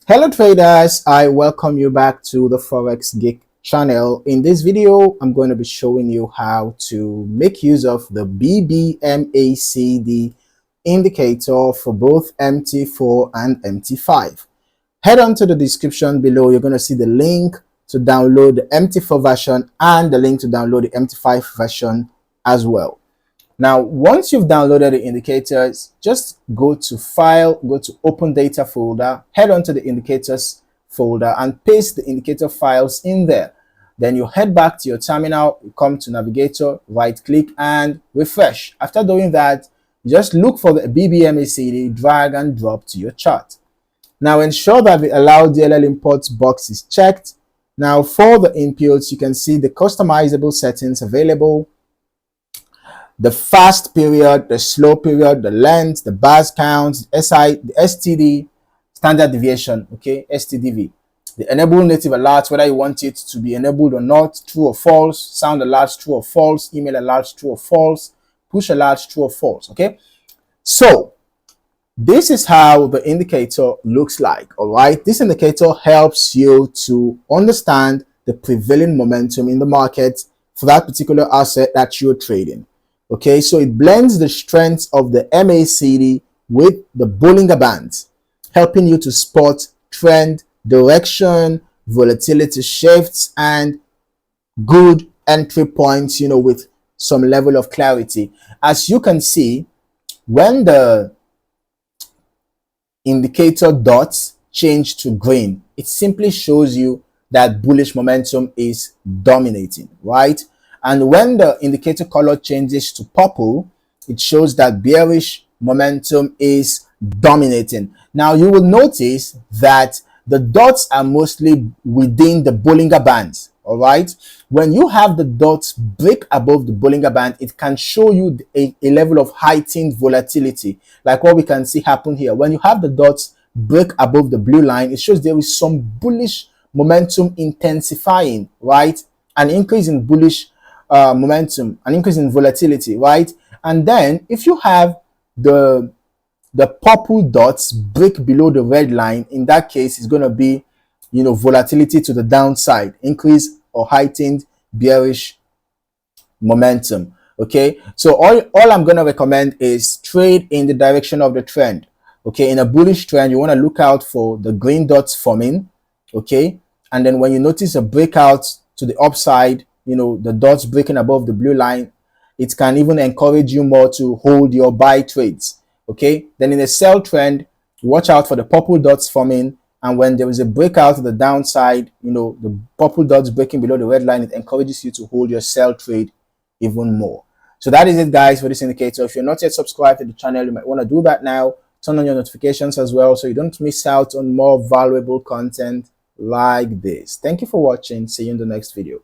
Hello traders, I welcome you back to the Forex Geek channel. In this video, I'm going to be showing you how to make use of the BBMACD indicator for both MT4 and MT5. Head on to the description below. You're going to see the link to download the MT4 version and the link to download the MT5 version as well. Now, once you've downloaded the indicators, just go to File, go to Open Data folder, head on to the Indicators folder and paste the indicator files in there. Then you head back to your terminal, you come to Navigator, right-click and refresh. After doing that, just look for the BBMACD, drag and drop to your chart. Now, ensure that the Allow DLL Imports box is checked. Now, for the inputs, you can see the customizable settings available. The fast period, the slow period, the length, the bars count, the SI, the STD, standard deviation, okay, STDV. The enable native alerts, whether you want it to be enabled or not, true or false, sound alerts, true or false, email alerts, true or false, push alerts, true or false, okay? So, this is how the indicator looks like, all right? This indicator helps you to understand the prevailing momentum in the market for that particular asset that you're trading. Okay, so it blends the strength of the MACD with the Bollinger Band, helping you to spot trend, direction, volatility shifts, and good entry points, with some level of clarity. As you can see, when the indicator dots change to green, it simply shows you that bullish momentum is dominating, right? And when the indicator color changes to purple, it shows that bearish momentum is dominating. Now you will notice that the dots are mostly within the Bollinger Band. All right. When you have the dots break above the Bollinger Band, it can show you a level of heightened volatility, like what we can see happen here. When you have the dots break above the blue line, it shows there is some bullish momentum intensifying, right? An increase in bullish momentum, an increase in volatility, right? And then if you have the purple dots break below the red line, in that case, it's going to be, volatility to the downside, increase or heightened bearish momentum. Okay, so all I'm going to recommend is trade in the direction of the trend. Okay, in a bullish trend, you want to look out for the green dots forming. Okay, and then when you notice a breakout to the upside, the dots breaking above the blue line, it can even encourage you more to hold your buy trades. Okay, then in a sell trend, watch out for the purple dots forming, and when there is a breakout to the downside, the purple dots breaking below the red line, it encourages you to hold your sell trade even more. So that is it, guys, for this indicator. If you're not yet subscribed to the channel, you might want to do that now. Turn on your notifications as well so you don't miss out on more valuable content like this. Thank you for watching. See you in the next video.